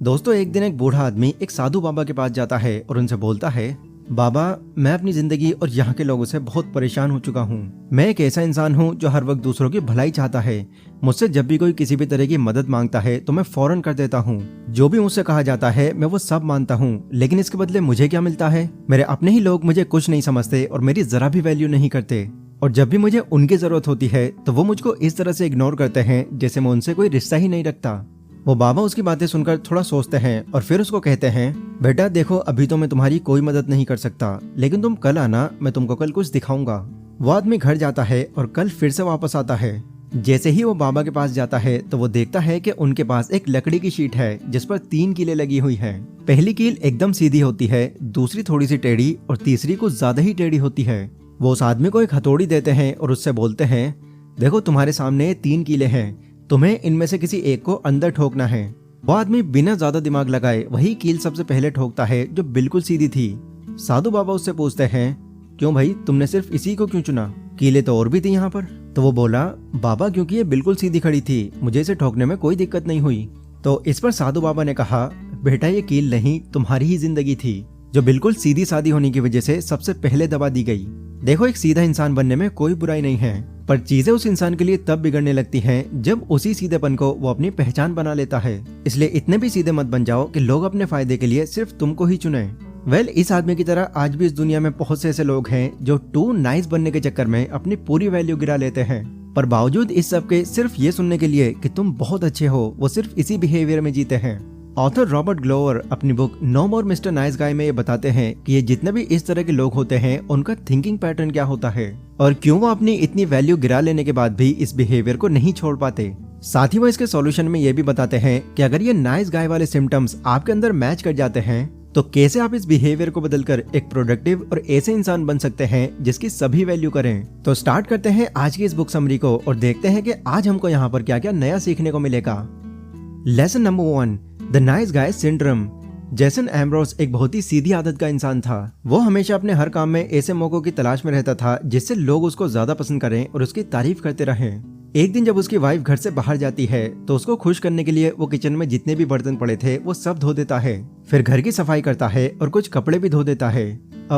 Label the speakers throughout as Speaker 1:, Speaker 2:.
Speaker 1: दोस्तों, एक दिन एक बूढ़ा आदमी एक साधु बाबा के पास जाता है और उनसे बोलता है, बाबा, मैं अपनी जिंदगी और यहाँ के लोगों से बहुत परेशान हो चुका हूँ। मैं एक ऐसा इंसान हूँ जो हर वक्त दूसरों की भलाई चाहता है। मुझसे जब भी कोई किसी भी तरह की मदद मांगता है तो मैं फौरन कर देता हूँ। जो भी मुझसे कहा जाता है मैं वो सब मानता हूँ, लेकिन इसके बदले मुझे क्या मिलता है? मेरे अपने ही लोग मुझे कुछ नहीं समझते और मेरी जरा भी वैल्यू नहीं करते। और जब भी मुझे उनकी जरूरत होती है तो वो मुझको इस तरह से इग्नोर करते हैं जैसे मैं उनसे कोई रिश्ता ही नहीं रखता। वो बाबा उसकी बातें सुनकर थोड़ा सोचते हैं और फिर उसको कहते हैं, बेटा देखो, अभी तो मैं तुम्हारी कोई मदद नहीं कर सकता, लेकिन तुम कल आना, मैं तुमको कल कुछ दिखाऊंगा। वो आदमी घर जाता है और कल फिर से वापस आता है। जैसे ही वो बाबा के पास जाता है तो वो देखता है कि उनके पास एक लकड़ी की शीट है जिस पर 3 कीलें लगी हुई है। पहली कील एकदम सीधी होती है, दूसरी थोड़ी सी टेढ़ी और तीसरी कुछ ज्यादा ही टेढ़ी होती है। वो उस आदमी को एक हथौड़ी देते हैं और उससे बोलते हैं, देखो तुम्हारे सामने 3 कीलें हैं, तुम्हें इनमें से किसी एक को अंदर ठोकना है। वो आदमी बिना ज्यादा दिमाग लगाए वही कील सबसे पहले ठोकता है जो बिल्कुल सीधी थी। साधु बाबा उससे पूछते हैं, क्यों भाई, तुमने सिर्फ इसी को क्यों चुना? कीलें तो और भी थी यहाँ पर। तो वो बोला, बाबा क्योंकि ये बिल्कुल सीधी खड़ी थी, मुझे इसे ठोकने में कोई दिक्कत नहीं हुई। तो इस पर साधु बाबा ने कहा, बेटा ये कील नहीं, तुम्हारी ही जिंदगी थी जो बिल्कुल सीधी सादी होने की वजह से सबसे पहले दबा दी गई। देखो, एक सीधा इंसान बनने में कोई बुराई नहीं है, पर चीजें उस इंसान के लिए तब बिगड़ने लगती हैं जब उसी सीधेपन को वो अपनी पहचान बना लेता है। इसलिए इतने भी सीधे मत बन जाओ कि लोग अपने फायदे के लिए सिर्फ तुमको ही चुने। इस आदमी की तरह आज भी इस दुनिया में बहुत से ऐसे लोग हैं जो टू नाइस बनने के चक्कर में अपनी पूरी वैल्यू गिरा लेते हैं, पर बावजूद इस सब के सिर्फ ये सुनने के लिए कि तुम बहुत अच्छे हो, वो सिर्फ इसी बिहेवियर में जीते हैं। ऑथर रॉबर्ट ग्लोवर अपनी बुक नो मोर मिस्टर नाइस गाय में ये बताते हैं कि ये जितने भी इस तरह के लोग होते हैं उनका थिंकिंग पैटर्न क्या होता है और क्यों वो अपनी इतनी वैल्यू गिरा लेने के बाद भी इस बिहेवियर को नहीं छोड़ पाते। साथ ही वो इसके सॉल्यूशन में ये भी बताते हैं कि अगर ये नाइस गाय वाले सिम्टम्स आपके अंदर मैच कर जाते हैं तो कैसे आप इस बिहेवियर को बदलकर एक प्रोडक्टिव और ऐसे इंसान बन सकते हैं जिसकी सभी वैल्यू करें। तो स्टार्ट करते हैं आज की इस बुक समरी को और देखते हैं कि आज हमको यहाँ पर क्या क्या नया सीखने को मिलेगा। Lesson number 1, the nice guy syndrome. Jason Ambrose एक बहुत ही सीधी आदत का इंसान था। वो हमेशा अपने हर काम में ऐसे मौकों की तलाश में रहता था जिससे लोग उसको ज्यादा पसंद करें और उसकी तारीफ करते रहें। एक दिन जब उसकी वाइफ घर से बाहर जाती है तो उसको खुश करने के लिए वो किचन में जितने भी बर्तन पड़े थे वो सब धो देता है, फिर घर की सफाई करता है और कुछ कपड़े भी धो देता है।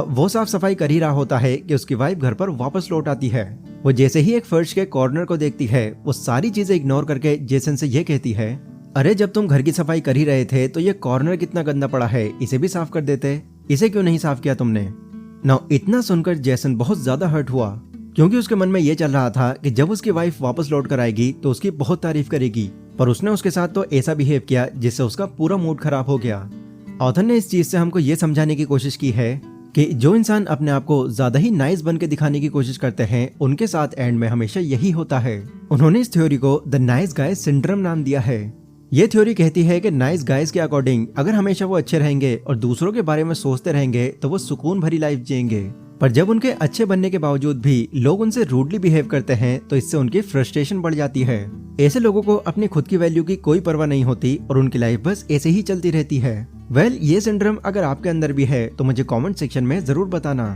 Speaker 1: वो साफ सफाई कर ही रहा होता है कि उसकी वाइफ घर पर वापस लौट आती है। वो जैसे ही एक फर्श के कॉर्नर को देखती है वो सारी चीजें इग्नोर करके जेसन से ये कहती है, अरे जब तुम घर की सफाई कर ही रहे थे तो ये कॉर्नर कितना गंदा पड़ा है, इसे भी साफ कर देते, इसे क्यों नहीं साफ किया तुमने? नाउ इतना सुनकर जेसन बहुत ज्यादा हर्ट हुआ क्योंकि उसके मन में ये चल रहा था कि जब उसकी वाइफ वापस लौट कर आएगी तो उसकी बहुत तारीफ करेगी, पर उसने उसके साथ तो ऐसा बिहेव किया जिससे उसका पूरा मूड खराब हो गया। ऑथर ने इस चीज से हमको ये समझाने की कोशिश की है कि जो इंसान अपने आप को ज्यादा ही नाइस बन के दिखाने की कोशिश करते हैं उनके साथ एंड में हमेशा यही होता है। उन्होंने इस थ्योरी को द नाइस गाय सिंड्रोम नाम दिया है। ये थ्योरी कहती है कि नाइस गाइज के अकॉर्डिंग अगर हमेशा वो अच्छे रहेंगे और दूसरों के बारे में सोचते रहेंगे तो वो सुकून भरी लाइफ जिएंगे, पर जब उनके अच्छे बनने के बावजूद भी लोग उनसे रूडली बिहेव करते हैं तो इससे उनकी फ्रस्ट्रेशन बढ़ जाती है। ऐसे लोगों को अपनी खुद की वैल्यू की कोई परवाह नहीं होती और उनकी लाइफ बस ऐसे ही चलती रहती है। ये सिंड्रोम अगर आपके अंदर भी है तो मुझे कमेंट सेक्शन में जरूर बताना।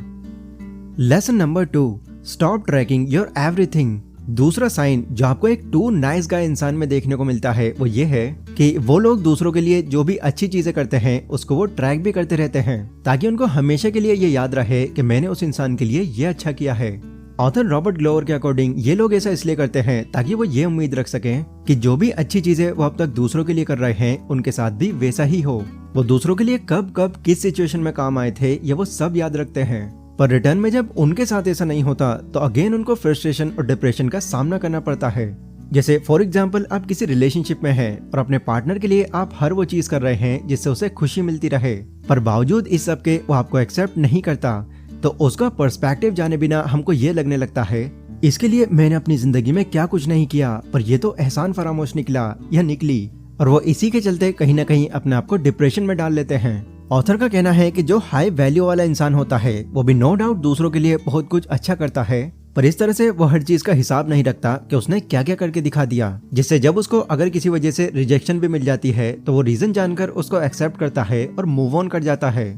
Speaker 1: Lesson number 2, stop trekking your everything. दूसरा साइन जो आपको एक टू नाइस गाय इंसान में देखने को मिलता है वो ये है कि वो लोग दूसरों के लिए जो भी अच्छी चीजें करते हैं उसको वो ट्रैक भी करते रहते हैं ताकि उनको हमेशा के लिए ये याद रहे कि मैंने उस इंसान के लिए ये अच्छा किया है। ऑथर रॉबर्ट ग्लोवर के अकॉर्डिंग ये लोग ऐसा इसलिए करते हैं ताकि वो ये उम्मीद रख सकें कि जो भी अच्छी चीजें वो अब तक दूसरों के लिए कर रहे हैं उनके साथ भी वैसा ही हो। वो दूसरों के लिए कब कब किस सिचुएशन में काम आए थे ये वो सब याद रखते हैं, पर रिटर्न में जब उनके साथ ऐसा नहीं होता तो अगेन उनको फ्रस्ट्रेशन और डिप्रेशन का सामना करना पड़ता है। जैसे फॉर एग्जाम्पल, आप किसी रिलेशनशिप में हैं और अपने पार्टनर के लिए आप हर वो चीज कर रहे हैं जिससे उसे खुशी मिलती रहे, पर बावजूद इस सब के वो आपको एक्सेप्ट नहीं करता, तो उसका पर्सपेक्टिव जाने बिना हमको ये लगने लगता है इसके लिए मैंने अपनी जिंदगी में क्या कुछ नहीं किया, पर ये तो एहसान फरामोश निकला या निकली, और वो इसी के चलते कहीं ना कहीं अपने आप को डिप्रेशन में डाल लेते हैं। ऑथर का कहना है कि जो हाई वैल्यू वाला इंसान होता है वो भी नो डाउट दूसरों के लिए बहुत कुछ अच्छा करता है, पर इस तरह से वो हर चीज का हिसाब नहीं रखता कि उसने क्या क्या करके दिखा दिया, जिससे जब उसको अगर किसी वजह से रिजेक्शन भी मिल जाती है तो वो रीजन जानकर उसको एक्सेप्ट करता है और मूव ऑन कर जाता है।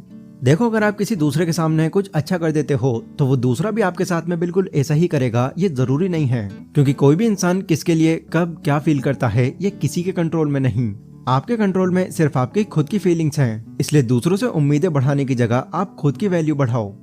Speaker 1: देखो, अगर आप किसी दूसरे के सामने कुछ अच्छा कर देते हो तो वो दूसरा भी आपके साथ में बिल्कुल ऐसा ही करेगा, ये जरूरी नहीं है, क्योंकि कोई भी इंसान किसके लिए कब क्या फील करता है ये किसी के कंट्रोल में नहीं। आपके कंट्रोल में सिर्फ आपकी खुद की फीलिंग्स हैं, इसलिए दूसरों से उम्मीदें बढ़ाने की जगह आप खुद की वैल्यू बढ़ाओ।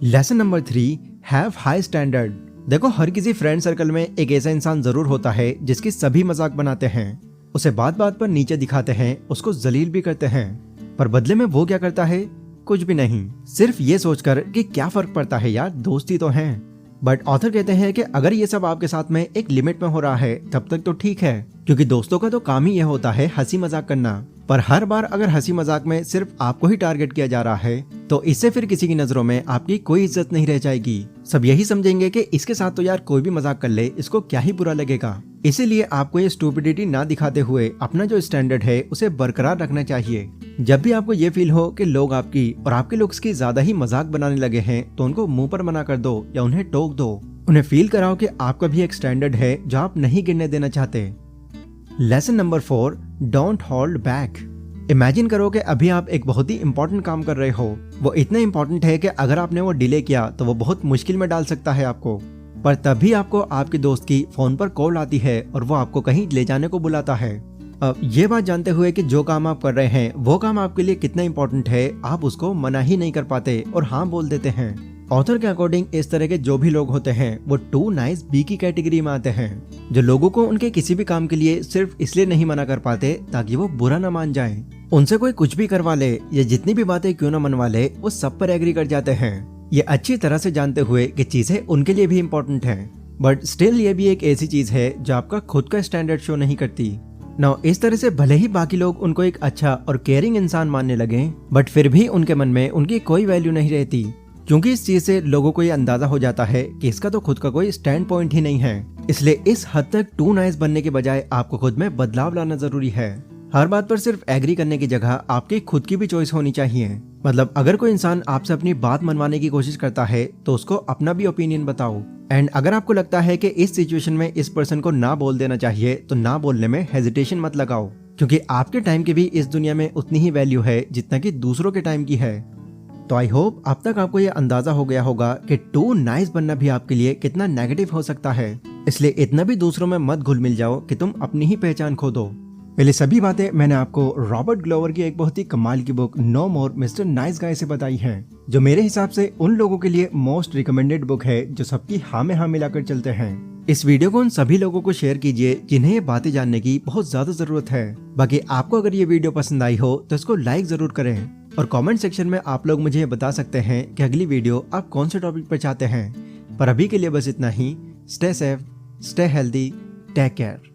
Speaker 1: Lesson number 3, have high standard. देखो, हर किसी फ्रेंड सर्कल में एक ऐसा इंसान जरूर होता है जिसकी सभी मजाक बनाते हैं, उसे बात बात पर नीचे दिखाते हैं, उसको जलील भी करते हैं, पर बदले में वो क्या करता है? कुछ भी नहीं, सिर्फ ये सोचकर कि क्या फर्क पड़ता है यार, दोस्ती तो हैं। बट ऑथर कहते हैं कि अगर ये सब आपके साथ में एक लिमिट में हो रहा है तब तक तो ठीक है, क्योंकि दोस्तों का तो काम ही ये होता है हंसी मजाक करना। पर हर बार अगर हंसी मजाक में सिर्फ आपको ही टारगेट किया जा रहा है तो इससे फिर किसी की नजरों में आपकी कोई इज्जत नहीं रह जाएगी। सब यही समझेंगे कि इसके साथ तो यार कोई भी मजाक कर ले, इसको क्या ही बुरा लगेगा। इसीलिए आपको ये स्टूपिडिटी ना दिखाते हुए अपना जो स्टैंडर्ड है उसे बरकरार रखना चाहिए। जब भी आपको ये फील हो कि लोग आपकी और आपके लुक्स की ज्यादा ही मजाक बनाने लगे हैं तो उनको मुंह पर मना कर दो या उन्हें टोक दो। उन्हें फील कराओ कि आपका भी एक स्टैंडर्ड है जो आप नहीं गिरने देना चाहते। Lesson number 4, don't hold back. Imagine करो कि अभी आप एक बहुत ही इंपॉर्टेंट काम कर रहे हो। वो इतना इंपॉर्टेंट है कि अगर आपने वो डिले किया तो वो बहुत मुश्किल में डाल सकता है आपको। पर तभी आपको आपके दोस्त की फोन पर कॉल आती है और वो आपको कहीं ले जाने को बुलाता है। अब ये बात जानते हुए कि जो काम आप कर रहे हैं वो काम आपके लिए कितना इंपॉर्टेंट है, आप उसको मना ही नहीं कर पाते और हाँ बोल देते हैं। ऑथर के अकॉर्डिंग इस तरह के जो भी लोग होते हैं वो टू नाइस बी की कैटेगरी में आते हैं, जो लोगों को उनके किसी भी काम के लिए सिर्फ इसलिए नहीं मना कर पाते ताकि वो बुरा ना मान जाएं। उनसे कोई कुछ भी करवा ले या जितनी भी बातें क्यों ना मनवा ले, वो सब पर एग्री कर जाते हैं, ये अच्छी तरह से जानते हुए कि चीजें उनके लिए भी इम्पोर्टेंट हैं। बट स्टिल ये भी एक ऐसी चीज है जो आपका खुद का स्टैंडर्ड शो नहीं करती। नाउ इस तरह से भले ही बाकी लोग उनको एक अच्छा और केयरिंग इंसान मानने लगे, बट फिर भी उनके मन में उनकी कोई वैल्यू नहीं रहती, क्योंकि इस चीज से लोगों को ये अंदाजा हो जाता है कि इसका तो खुद का कोई स्टैंड पॉइंट ही नहीं है। इसलिए इस हद तक टू नाइस बनने के बजाय आपको खुद में बदलाव लाना जरूरी है। हर बात पर सिर्फ एग्री करने की जगह आपकी खुद की भी चॉइस होनी चाहिए। मतलब अगर कोई इंसान आपसे अपनी बात मनवाने की कोशिश करता है तो उसको अपना भी ओपिनियन बताओ। एंड अगर आपको लगता है कि इस सिचुएशन में इस पर्सन को ना बोल देना चाहिए तो ना बोलने में हेजिटेशन मत लगाओ, क्योंकि आपके टाइम की भी इस दुनिया में उतनी ही वैल्यू है जितना कि दूसरों के टाइम की है। तो आई होप अब तक आपको ये अंदाजा हो गया होगा कि टू नाइस बनना भी आपके लिए कितना नेगेटिव हो सकता है। इसलिए इतना भी दूसरों में मत घुल मिल जाओ कि तुम अपनी ही पहचान खो दो। पहले सभी बातें मैंने आपको रॉबर्ट ग्लोवर की एक बहुत ही कमाल की बुक नो मोर मिस्टर नाइस गाय से बताई हैं, जो मेरे हिसाब से उन लोगों के लिए मोस्ट रिकमेंडेड बुक है जो सबकी हाँ में हाँ मिलाकर चलते हैं। इस वीडियो को उन सभी लोगों को शेयर कीजिए जिन्हें ये बातें जानने की बहुत ज्यादा जरूरत है। बाकी आपको अगर ये वीडियो पसंद आई हो तो इसको लाइक जरूर करें और कमेंट सेक्शन में आप लोग मुझे बता सकते हैं कि अगली वीडियो आप कौन से टॉपिक पर चाहते हैं। पर अभी के लिए बस इतना ही। Stay safe, stay healthy, take care.